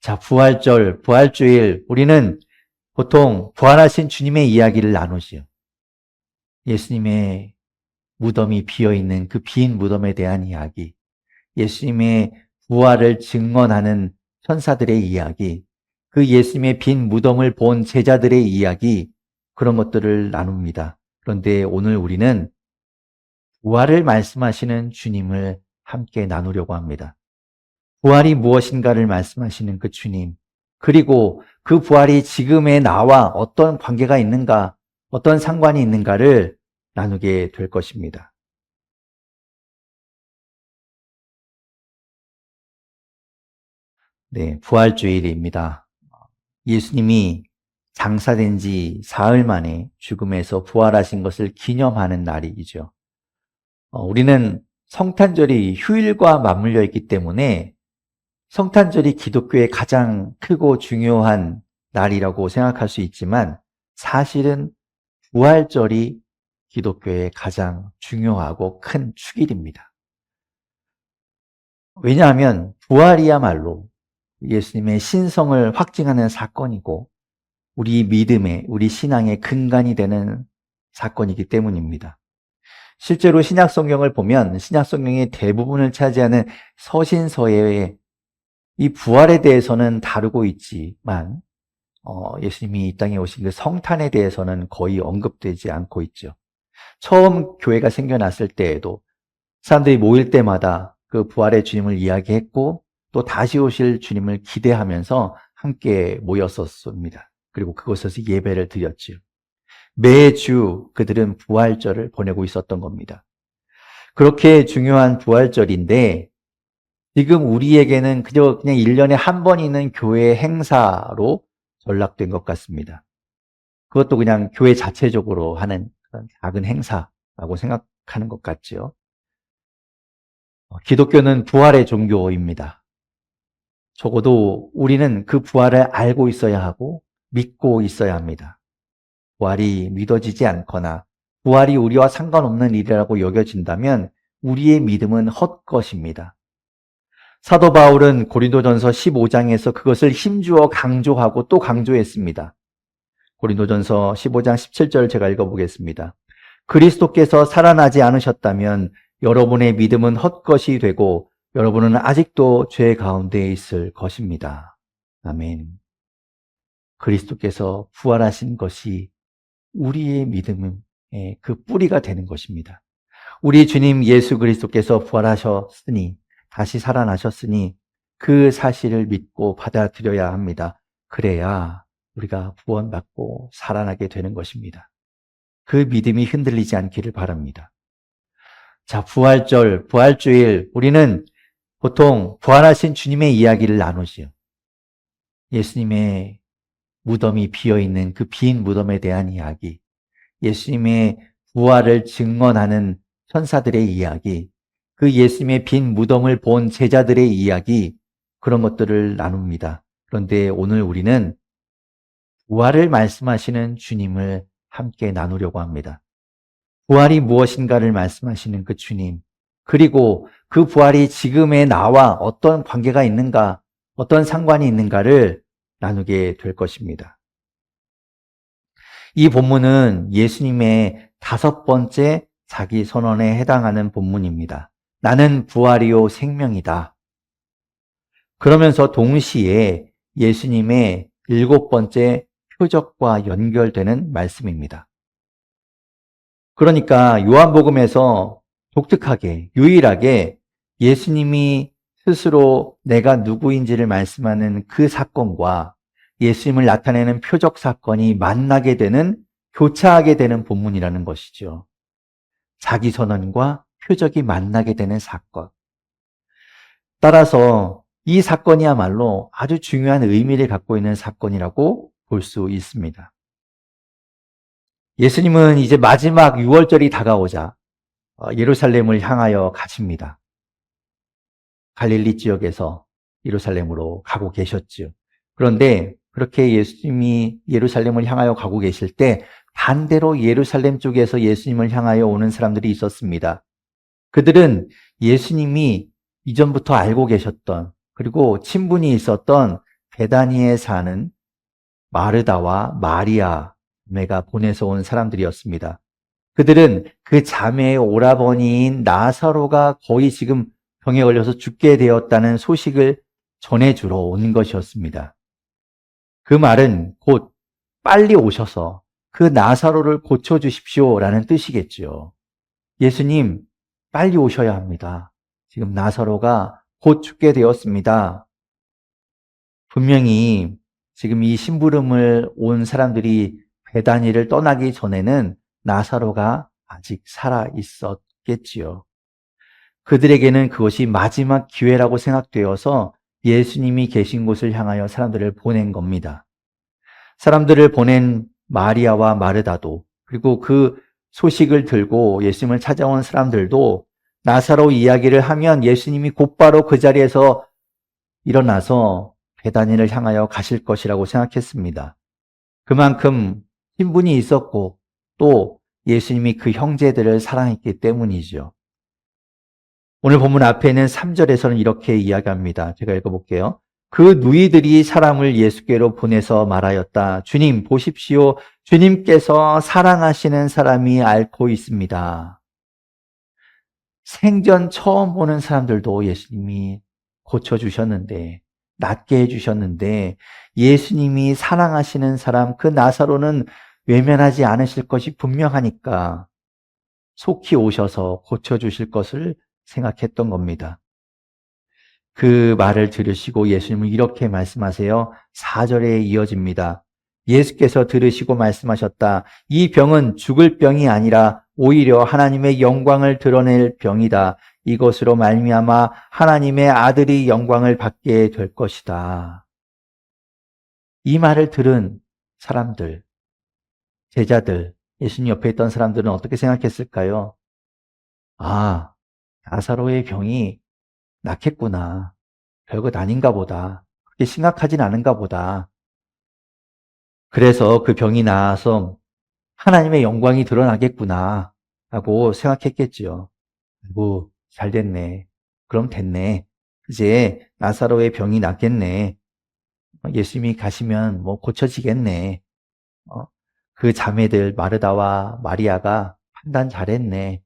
자, 부활절, 부활주일, 우리는 보통 부활하신 주님의 이야기를 나누지요. 예수님의 무덤이 비어있는 그 빈 무덤에 대한 이야기, 예수님의 부활을 증언하는 천사들의 이야기, 그 예수님의 빈 무덤을 본 제자들의 이야기, 그런 것들을 나눕니다. 그런데 오늘 우리는 부활을 말씀하시는 주님을 함께 나누려고 합니다. 부활이 무엇인가를 말씀하시는 그 주님, 그리고 그 부활이 지금의 나와 어떤 관계가 있는가, 어떤 상관이 있는가를 나누게 될 것입니다. 네, 부활주일입니다. 예수님이 장사된 지 사흘 만에 죽음에서 부활하신 것을 기념하는 날이죠. 우리는 성탄절이 휴일과 맞물려 있기 때문에 성탄절이 기독교의 가장 크고 중요한 날이라고 생각할 수 있지만 사실은 부활절이 기독교의 가장 중요하고 큰 축일입니다. 왜냐하면 부활이야말로 예수님의 신성을 확증하는 사건이고 우리 믿음의, 우리 신앙의 근간이 되는 사건이기 때문입니다. 실제로 신약성경을 보면 신약성경의 대부분을 차지하는 서신서에 이 부활에 대해서는 다루고 있지만 예수님이 이 땅에 오신 그 성탄에 대해서는 거의 언급되지 않고 있죠. 처음 교회가 생겨났을 때에도 사람들이 모일 때마다 그 부활의 주님을 이야기했고 또 다시 오실 주님을 기대하면서 함께 모였었습니다. 그리고 그곳에서 예배를 드렸지요. 매주 그들은 부활절을 보내고 있었던 겁니다. 그렇게 중요한 부활절인데 지금 우리에게는 그냥 1년에 한 번 있는 교회 행사로 전락된 것 같습니다. 그것도 그냥 교회 자체적으로 하는 그런 작은 행사라고 생각하는 것 같죠. 기독교는 부활의 종교입니다. 적어도 우리는 그 부활을 알고 있어야 하고 믿고 있어야 합니다. 부활이 믿어지지 않거나 부활이 우리와 상관없는 일이라고 여겨진다면 우리의 믿음은 헛것입니다. 사도 바울은 고린도전서 15장에서 그것을 힘주어 강조하고 또 강조했습니다. 고린도전서 15장 17절 제가 읽어보겠습니다. 그리스도께서 살아나지 않으셨다면 여러분의 믿음은 헛것이 되고 여러분은 아직도 죄 가운데 있을 것입니다. 아멘. 그리스도께서 부활하신 것이 우리의 믿음의 그 뿌리가 되는 것입니다. 우리 주님 예수 그리스도께서 부활하셨으니 다시 살아나셨으니 그 사실을 믿고 받아들여야 합니다. 그래야 우리가 구원받고 살아나게 되는 것입니다. 그 믿음이 흔들리지 않기를 바랍니다. 자, 부활절, 부활주일, 우리는 보통 부활하신 주님의 이야기를 나누지요. 예수님의 무덤이 비어있는 그 빈 무덤에 대한 이야기, 예수님의 부활을 증언하는 천사들의 이야기, 그 예수님의 빈 무덤을 본 제자들의 이야기, 그런 것들을 나눕니다. 그런데 오늘 우리는 부활을 말씀하시는 주님을 함께 나누려고 합니다. 부활이 무엇인가를 말씀하시는 그 주님, 그리고 그 부활이 지금의 나와 어떤 관계가 있는가, 어떤 상관이 있는가를 나누게 될 것입니다. 이 본문은 예수님의 5번째 자기 선언에 해당하는 본문입니다. 나는 부활이요 생명이다. 그러면서 동시에 예수님의 7번째 표적과 연결되는 말씀입니다. 그러니까 요한복음에서 독특하게, 유일하게 예수님이 스스로 내가 누구인지를 말씀하는 그 사건과 예수님을 나타내는 표적 사건이 만나게 되는, 교차하게 되는 본문이라는 것이죠. 자기 선언과 표적이 만나게 되는 사건. 따라서 이 사건이야말로 아주 중요한 의미를 갖고 있는 사건이라고 볼 수 있습니다. 예수님은 이제 마지막 6월절이 다가오자 예루살렘을 향하여 가십니다. 갈릴리 지역에서 예루살렘으로 가고 계셨지요. 그런데 그렇게 예수님이 예루살렘을 향하여 가고 계실 때 반대로 예루살렘 쪽에서 예수님을 향하여 오는 사람들이 있었습니다. 그들은 예수님이 이전부터 알고 계셨던, 그리고 친분이 있었던 베다니에 사는 마르다와 마리아가 보내서 온 사람들이었습니다. 그들은 그 자매의 오라버니인 나사로가 거의 지금 병에 걸려서 죽게 되었다는 소식을 전해주러 온 것이었습니다. 그 말은 곧 빨리 오셔서 그 나사로를 고쳐주십시오라는 뜻이겠죠. 예수님, 빨리 오셔야 합니다. 지금 나사로가 곧 죽게 되었습니다. 분명히 지금 이 심부름을 온 사람들이 베다니를 떠나기 전에는 나사로가 아직 살아 있었겠지요. 그들에게는 그것이 마지막 기회라고 생각되어서 예수님이 계신 곳을 향하여 사람들을 보낸 겁니다. 사람들을 보낸 마리아와 마르다도, 그리고 그 소식을 들고 예수님을 찾아온 사람들도 나사로 이야기를 하면 예수님이 곧바로 그 자리에서 일어나서 베다니를 향하여 가실 것이라고 생각했습니다. 그만큼 신분이 있었고 또 예수님이 그 형제들을 사랑했기 때문이죠. 오늘 본문 앞에는 3절에서는 이렇게 이야기합니다. 제가 읽어볼게요. 그 누이들이 사람을 예수께로 보내서 말하였다. 주님, 보십시오. 주님께서 사랑하시는 사람이 앓고 있습니다. 생전 처음 보는 사람들도 예수님이 고쳐주셨는데, 낫게 해주셨는데, 예수님이 사랑하시는 사람, 그 나사로는 외면하지 않으실 것이 분명하니까 속히 오셔서 고쳐주실 것을 생각했던 겁니다. 그 말을 들으시고 예수님은 이렇게 말씀하세요. 4절에 이어집니다. 예수께서 들으시고 말씀하셨다. 이 병은 죽을 병이 아니라 오히려 하나님의 영광을 드러낼 병이다. 이것으로 말미암아 하나님의 아들이 영광을 받게 될 것이다. 이 말을 들은 사람들, 제자들, 예수님 옆에 있던 사람들은 어떻게 생각했을까요? 아, 나사로의 병이 낫겠구나. 별것 아닌가 보다. 그렇게 심각하진 않은가 보다. 그래서 그 병이 나아서 하나님의 영광이 드러나겠구나 라고 생각했겠지요. 아이고, 잘 됐네. 그럼 됐네. 이제 나사로의 병이 낫겠네. 예수님이 가시면 뭐 고쳐지겠네. 그 자매들 마르다와 마리아가 판단 잘했네.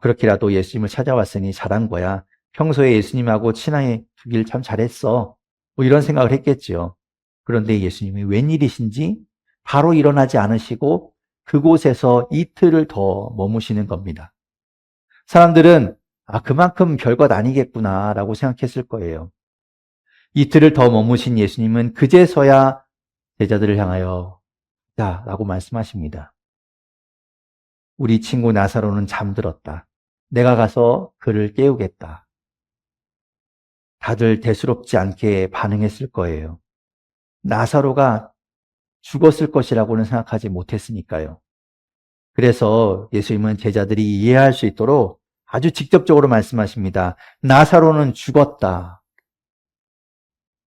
그렇게라도 예수님을 찾아왔으니 잘한 거야. 평소에 예수님하고 친하게 두길 참 잘했어. 뭐 이런 생각을 했겠지요. 그런데 예수님이 웬일이신지 바로 일어나지 않으시고 그곳에서 이틀을 더 머무시는 겁니다. 사람들은 그만큼 별것 아니겠구나라고 생각했을 거예요. 이틀을 더 머무신 예수님은 그제서야 제자들을 향하여 라고 말씀하십니다. 우리 친구 나사로는 잠들었다. 내가 가서 그를 깨우겠다. 다들 대수롭지 않게 반응했을 거예요. 나사로가 죽었을 것이라고는 생각하지 못했으니까요. 그래서 예수님은 제자들이 이해할 수 있도록 아주 직접적으로 말씀하십니다. 나사로는 죽었다.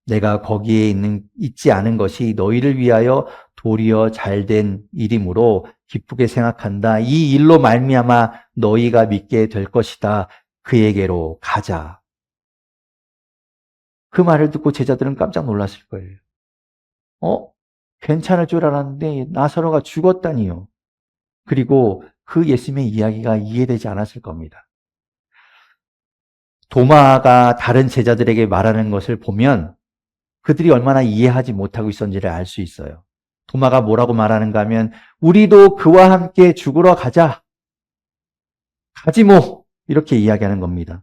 내가 거기에 있지 않은 것이 너희를 위하여 도리어 잘된 일이므로 기쁘게 생각한다. 이 일로 말미암아 너희가 믿게 될 것이다. 그에게로 가자. 그 말을 듣고 제자들은 깜짝 놀랐을 거예요. 괜찮을 줄 알았는데 나사로가 죽었다니요. 그리고 그 예수님의 이야기가 이해되지 않았을 겁니다. 도마가 다른 제자들에게 말하는 것을 보면 그들이 얼마나 이해하지 못하고 있었는지를 알 수 있어요. 도마가 뭐라고 말하는가 하면 우리도 그와 함께 죽으러 가자. 가지 뭐. 이렇게 이야기하는 겁니다.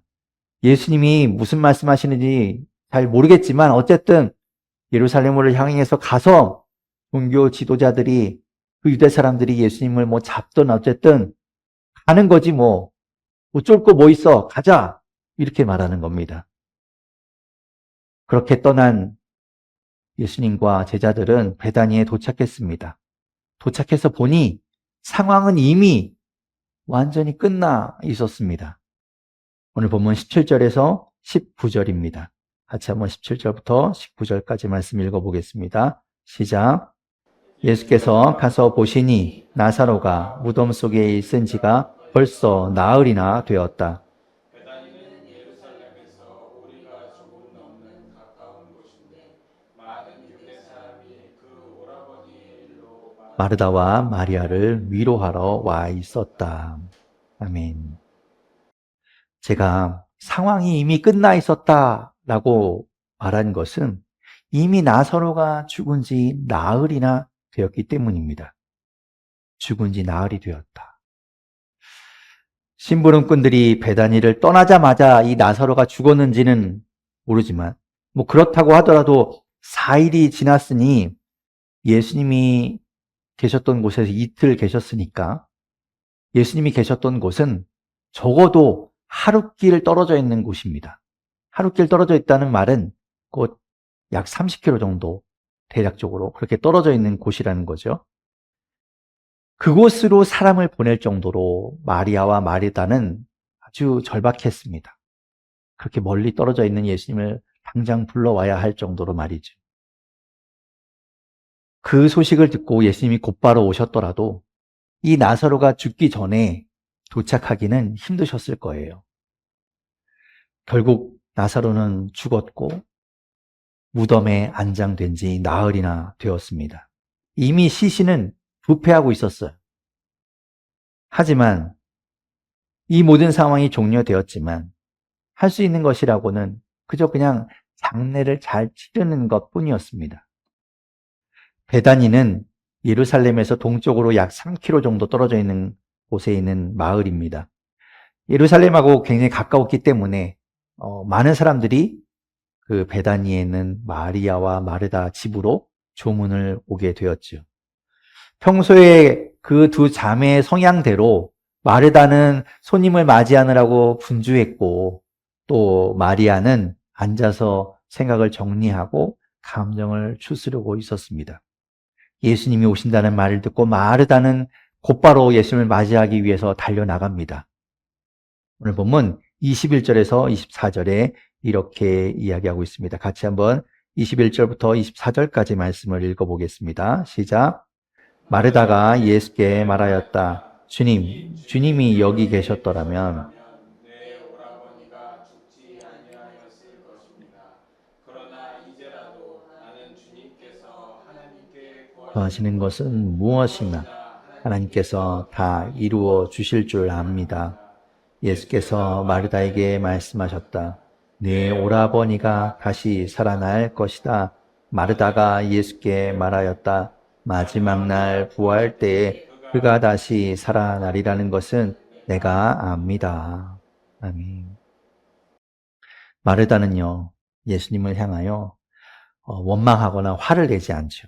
예수님이 무슨 말씀하시는지 잘 모르겠지만 어쨌든 예루살렘으로 향해서 가서 종교 지도자들이 그 유대 사람들이 예수님을 뭐 잡든 어쨌든 가는 거지 뭐. 어쩔 거 뭐 있어. 가자. 이렇게 말하는 겁니다. 그렇게 떠난 예수님과 제자들은 베다니에 도착했습니다. 도착해서 보니 상황은 이미 완전히 끝나 있었습니다. 오늘 본문 17절에서 19절입니다. 같이 한번 17절부터 19절까지 말씀 읽어보겠습니다. 시작. 예수께서 가서 보시니 나사로가 무덤 속에 있은 지가 벌써 나흘이나 되었다. 마르다와 마리아를 위로하러 와 있었다. 아멘. 제가 상황이 이미 끝나 있었다라고 말한 것은 이미 나사로가 죽은 지 나흘이나 되었기 때문입니다. 죽은 지 나흘이 되었다. 심부름꾼들이 베다니를 떠나자마자 이 나사로가 죽었는지는 모르지만 그렇다고 하더라도 4일이 지났으니 예수님이 계셨던 곳에서 이틀 계셨으니까 예수님이 계셨던 곳은 적어도 하룻길 떨어져 있는 곳입니다. 하룻길 떨어져 있다는 말은 곧 약 30km 정도 대략적으로 그렇게 떨어져 있는 곳이라는 거죠. 그곳으로 사람을 보낼 정도로 마리아와 마르다는 아주 절박했습니다. 그렇게 멀리 떨어져 있는 예수님을 당장 불러와야 할 정도로 말이죠. 그 소식을 듣고 예수님이 곧바로 오셨더라도 이 나사로가 죽기 전에 도착하기는 힘드셨을 거예요. 결국 나사로는 죽었고 무덤에 안장된 지 나흘이나 되었습니다. 이미 시신은 부패하고 있었어요. 하지만 이 모든 상황이 종료되었지만 할 수 있는 것이라고는 그저 그냥 장례를 잘 치르는 것뿐이었습니다. 베다니는 예루살렘에서 동쪽으로 약 3km 정도 떨어져 있는 곳에 있는 마을입니다. 예루살렘하고 굉장히 가까웠기 때문에 많은 사람들이 그 베다니에 있는 마리아와 마르다 집으로 조문을 오게 되었죠. 평소에 그 두 자매의 성향대로 마르다는 손님을 맞이하느라고 분주했고 또 마리아는 앉아서 생각을 정리하고 감정을 추스르고 있었습니다. 예수님이 오신다는 말을 듣고 마르다는 곧바로 예수님을 맞이하기 위해서 달려나갑니다. 오늘 본문 21절에서 24절에 이렇게 이야기하고 있습니다. 같이 한번 21절부터 24절까지 말씀을 읽어보겠습니다. 시작. 마르다가 예수께 말하였다. 주님, 주님이 여기 계셨더라면 하시는 것은 무엇이나 하나님께서 다 이루어 주실 줄 압니다. 예수께서 마르다에게 말씀하셨다. 네 오라버니가 다시 살아날 것이다. 마르다가 예수께 말하였다. 마지막 날 부활 때에 그가 다시 살아나리라는 것은 내가 압니다. 아멘. 마르다는요, 예수님을 향하여 원망하거나 화를 내지 않죠.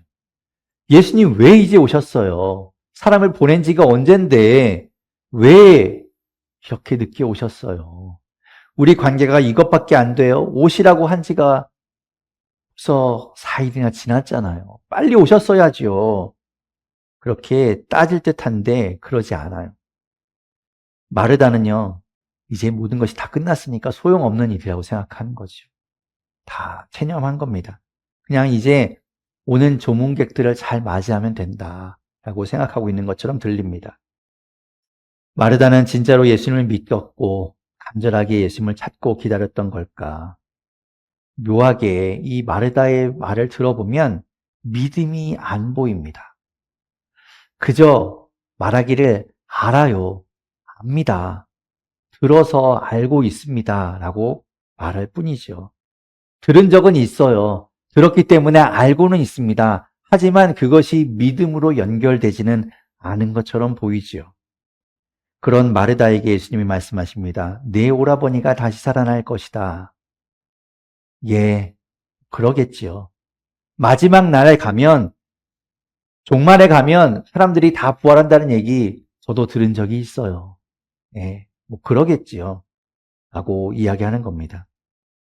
예수님 왜 이제 오셨어요? 사람을 보낸 지가 언젠데 왜 이렇게 늦게 오셨어요? 우리 관계가 이것밖에 안 돼요? 오시라고 한 지가 벌써 4일이나 지났잖아요. 빨리 오셨어야죠. 그렇게 따질 듯한데 그러지 않아요. 마르다는요, 이제 모든 것이 다 끝났으니까 소용없는 일이라고 생각하는 거죠. 다 체념한 겁니다. 그냥 이제 오는 조문객들을 잘 맞이하면 된다라고 생각하고 있는 것처럼 들립니다. 마르다는 진짜로 예수님을 믿었고 간절하게 예수님을 찾고 기다렸던 걸까? 묘하게 이 마르다의 말을 들어보면 믿음이 안 보입니다. 그저 말하기를 알아요, 압니다, 들어서 알고 있습니다 라고 말할 뿐이죠. 들은 적은 있어요. 들었기 때문에 알고는 있습니다. 하지만 그것이 믿음으로 연결되지는 않은 것처럼 보이지요. 그런 마르다에게 예수님이 말씀하십니다. 네 오라버니가 다시 살아날 것이다. 예, 그러겠지요. 마지막 날에 가면, 종말에 가면 사람들이 다 부활한다는 얘기 저도 들은 적이 있어요. 예, 그러겠지요. 라고 이야기하는 겁니다.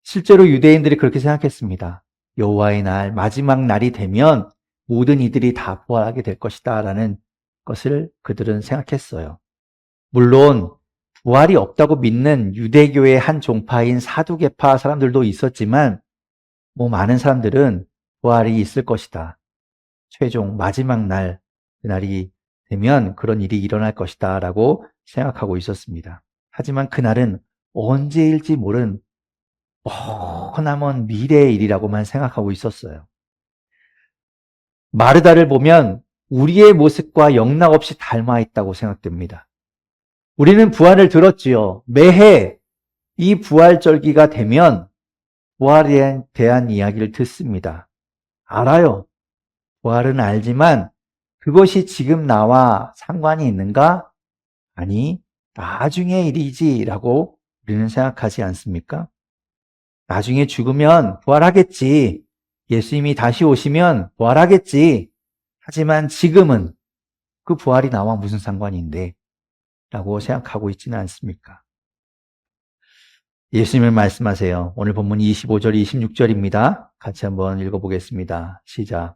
실제로 유대인들이 그렇게 생각했습니다. 여호와의 날, 마지막 날이 되면 모든 이들이 다 부활하게 될 것이다 라는 것을 그들은 생각했어요. 물론 부활이 없다고 믿는 유대교의 한 종파인 사두개파 사람들도 있었지만 많은 사람들은 부활이 있을 것이다. 최종 마지막 날, 그날이 되면 그런 일이 일어날 것이다 라고 생각하고 있었습니다. 하지만 그날은 언제일지 모른 머나먼 미래의 일이라고만 생각하고 있었어요. 마르다를 보면 우리의 모습과 영락없이 닮아 있다고 생각됩니다. 우리는 부활을 들었지요. 매해 이 부활절기가 되면 부활에 대한 이야기를 듣습니다. 알아요. 부활은 알지만 그것이 지금 나와 상관이 있는가? 아니, 나중의 일이지라고 우리는 생각하지 않습니까? 나중에 죽으면 부활하겠지. 예수님이 다시 오시면 부활하겠지. 하지만 지금은 그 부활이 나와 무슨 상관인데? 라고 생각하고 있지는 않습니까? 예수님은 말씀하세요. 오늘 본문 25절, 26절입니다. 같이 한번 읽어보겠습니다. 시작.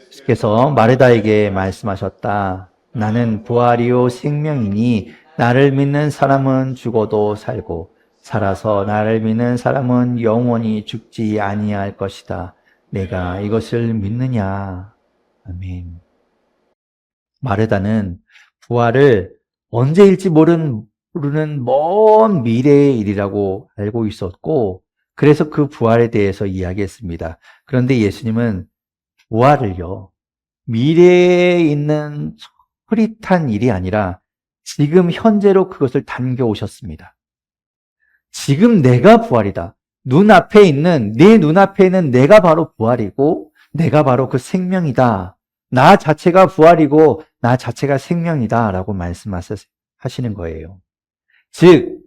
예수께서 마르다에게 말씀하셨다. 나는 부활이요 생명이니 나를 믿는 사람은 죽어도 살고 살아서 나를 믿는 사람은 영원히 죽지 아니할 것이다. 내가 이것을 믿느냐? 아멘. 마르다는 부활을 언제일지 모르는 먼 미래의 일이라고 알고 있었고, 그래서 그 부활에 대해서 이야기했습니다. 그런데 예수님은 부활을요, 미래에 있는 흐릿한 일이 아니라 지금 현재로 그것을 당겨오셨습니다. 지금 내가 부활이다. 내 눈앞에 있는 내가 바로 부활이고, 내가 바로 그 생명이다. 나 자체가 부활이고, 나 자체가 생명이다. 라고 말씀하시는 거예요. 즉,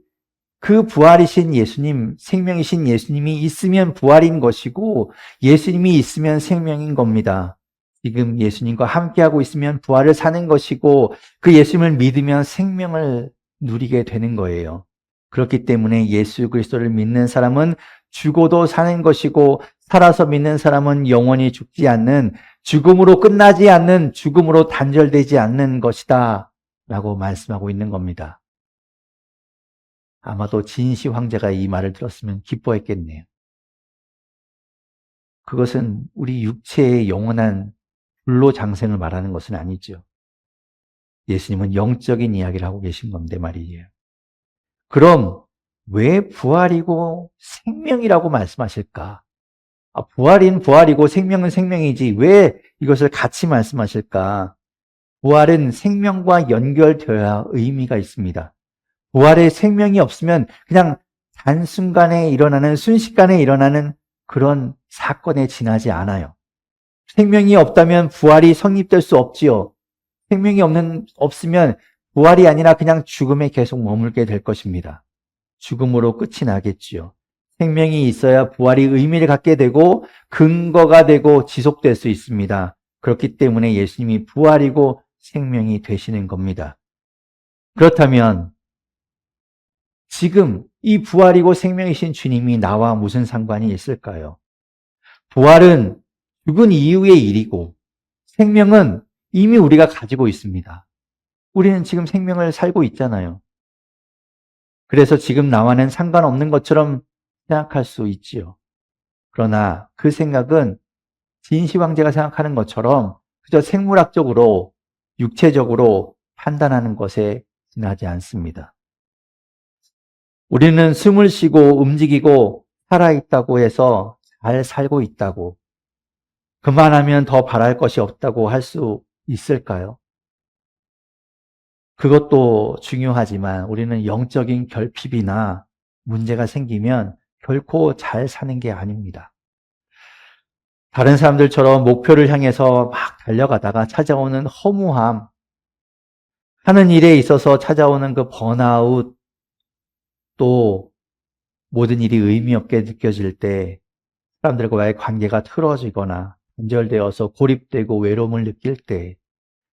그 부활이신 예수님, 생명이신 예수님이 있으면 부활인 것이고, 예수님이 있으면 생명인 겁니다. 지금 예수님과 함께하고 있으면 부활을 사는 것이고, 그 예수님을 믿으면 생명을 누리게 되는 거예요. 그렇기 때문에 예수 그리스도를 믿는 사람은 죽어도 사는 것이고, 살아서 믿는 사람은 영원히 죽지 않는, 죽음으로 끝나지 않는, 죽음으로 단절되지 않는 것이다. 라고 말씀하고 있는 겁니다. 아마도 진시 황제가 이 말을 들었으면 기뻐했겠네요. 그것은 우리 육체의 영원한 불로장생을 말하는 것은 아니죠. 예수님은 영적인 이야기를 하고 계신 건데 말이에요. 그럼 왜 부활이고 생명이라고 말씀하실까? 부활인 부활이고 생명은 생명이지 왜 이것을 같이 말씀하실까? 부활은 생명과 연결되어야 의미가 있습니다. 부활의 생명이 없으면 그냥 단순간에 일어나는, 순식간에 일어나는 그런 사건에 지나지 않아요. 생명이 없다면 부활이 성립될 수 없지요. 생명이 없으면 부활이 아니라 그냥 죽음에 계속 머물게 될 것입니다. 죽음으로 끝이 나겠지요. 생명이 있어야 부활이 의미를 갖게 되고 근거가 되고 지속될 수 있습니다. 그렇기 때문에 예수님이 부활이고 생명이 되시는 겁니다. 그렇다면 지금 이 부활이고 생명이신 주님이 나와 무슨 상관이 있을까요? 부활은 죽은 이후의 일이고 생명은 이미 우리가 가지고 있습니다. 우리는 지금 생명을 살고 있잖아요. 그래서 지금 나와는 상관없는 것처럼 생각할 수 있지요. 그러나 그 생각은 진시 황제가 생각하는 것처럼 그저 생물학적으로, 육체적으로 판단하는 것에 지나지 않습니다. 우리는 숨을 쉬고 움직이고 살아있다고 해서 잘 살고 있다고, 그만하면 더 바랄 것이 없다고 할 수 있을까요? 그것도 중요하지만 우리는 영적인 결핍이나 문제가 생기면 결코 잘 사는 게 아닙니다. 다른 사람들처럼 목표를 향해서 막 달려가다가 찾아오는 허무함, 하는 일에 있어서 찾아오는 그 번아웃, 또 모든 일이 의미 없게 느껴질 때 사람들과의 관계가 틀어지거나 단절되어서 고립되고 외로움을 느낄 때,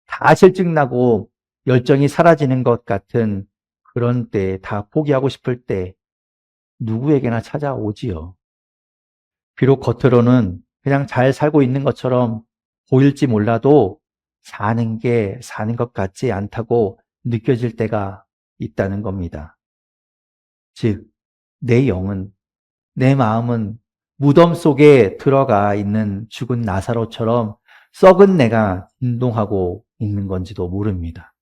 다 실증나고 열정이 사라지는 것 같은 그런 때, 다 포기하고 싶을 때 누구에게나 찾아오지요. 비록 겉으로는 그냥 잘 살고 있는 것처럼 보일지 몰라도 사는 게 사는 것 같지 않다고 느껴질 때가 있다는 겁니다. 즉, 내 영은, 내 마음은 무덤 속에 들어가 있는 죽은 나사로처럼 썩은 내가 진동하고 있는 건지도 모릅니다.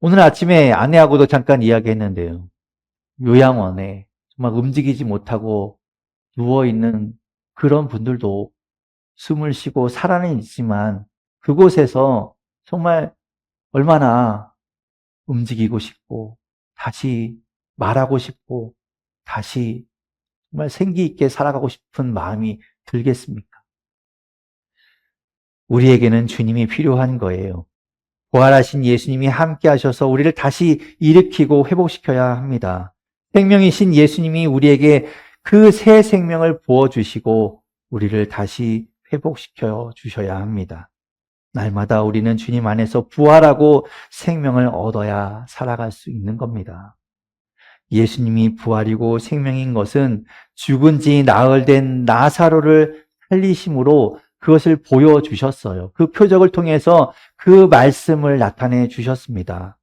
오늘 아침에 아내하고도 잠깐 이야기했는데요. 요양원에 정말 움직이지 못하고 누워있는 그런 분들도 숨을 쉬고 살아는 있지만 그곳에서 정말 얼마나 움직이고 싶고 다시 말하고 싶고 다시 정말 생기 있게 살아가고 싶은 마음이 들겠습니까? 우리에게는 주님이 필요한 거예요. 부활하신 예수님이 함께 하셔서 우리를 다시 일으키고 회복시켜야 합니다. 생명이신 예수님이 우리에게 그 새 생명을 부어주시고 우리를 다시 회복시켜 주셔야 합니다. 날마다 우리는 주님 안에서 부활하고 생명을 얻어야 살아갈 수 있는 겁니다. 예수님이 부활이고 생명인 것은 죽은 지 나흘 된 나사로를 살리심으로 그것을 보여주셨어요. 그 표적을 통해서 그 말씀을 나타내 주셨습니다.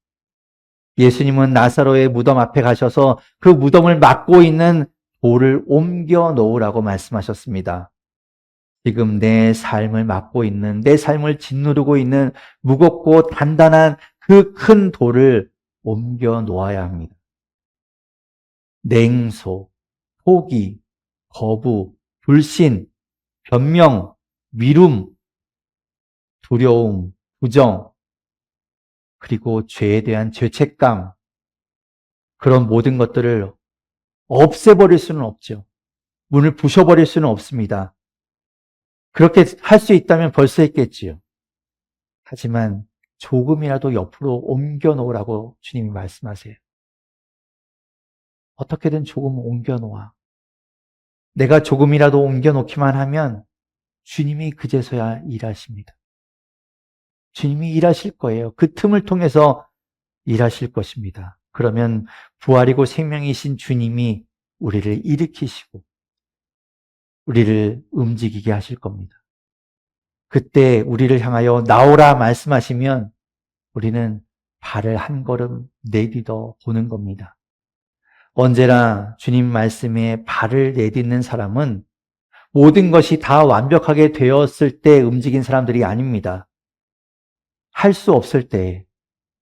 예수님은 나사로의 무덤 앞에 가셔서 그 무덤을 막고 있는 돌을 옮겨 놓으라고 말씀하셨습니다. 지금 내 삶을 막고 있는, 내 삶을 짓누르고 있는 무겁고 단단한 그 큰 돌을 옮겨 놓아야 합니다. 냉소, 포기, 거부, 불신, 변명, 미움, 두려움, 부정, 그리고 죄에 대한 죄책감, 그런 모든 것들을 없애버릴 수는 없죠. 문을 부셔버릴 수는 없습니다. 그렇게 할 수 있다면 벌써 했겠지요. 하지만 조금이라도 옆으로 옮겨 놓으라고 주님이 말씀하세요. 어떻게든 조금 옮겨 놓아. 내가 조금이라도 옮겨 놓기만 하면 주님이 그제서야 일하십니다. 주님이 일하실 거예요. 그 틈을 통해서 일하실 것입니다. 그러면 부활이고 생명이신 주님이 우리를 일으키시고 우리를 움직이게 하실 겁니다. 그때 우리를 향하여 나오라 말씀하시면 우리는 발을 한 걸음 내딛어 보는 겁니다. 언제나 주님 말씀에 발을 내딛는 사람은 모든 것이 다 완벽하게 되었을 때 움직인 사람들이 아닙니다. 할 수 없을 때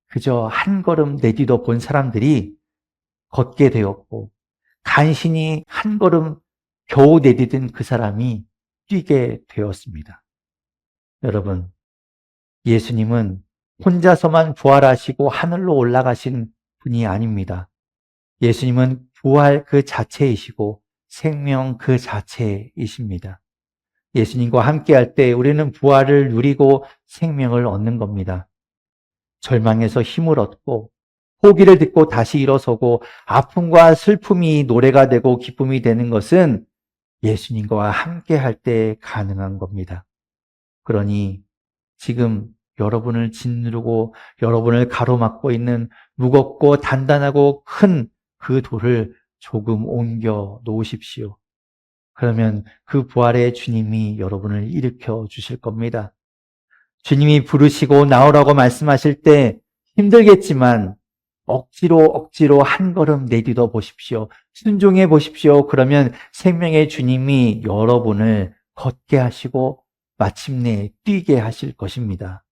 그저 한 걸음 내딛어 본 사람들이 걷게 되었고 간신히 한 걸음 겨우 내딛은 그 사람이 뛰게 되었습니다. 여러분, 예수님은 혼자서만 부활하시고 하늘로 올라가신 분이 아닙니다. 예수님은 부활 그 자체이시고 생명 그 자체이십니다. 예수님과 함께할 때 우리는 부활을 누리고 생명을 얻는 겁니다. 절망에서 힘을 얻고 포기를 듣고 다시 일어서고 아픔과 슬픔이 노래가 되고 기쁨이 되는 것은 예수님과 함께할 때 가능한 겁니다. 그러니 지금 여러분을 짓누르고 여러분을 가로막고 있는 무겁고 단단하고 큰 그 돌을 조금 옮겨 놓으십시오. 그러면 그 부활의 주님이 여러분을 일으켜 주실 겁니다. 주님이 부르시고 나오라고 말씀하실 때 힘들겠지만 억지로 한 걸음 내딛어 보십시오. 순종해 보십시오. 그러면 생명의 주님이 여러분을 걷게 하시고 마침내 뛰게 하실 것입니다.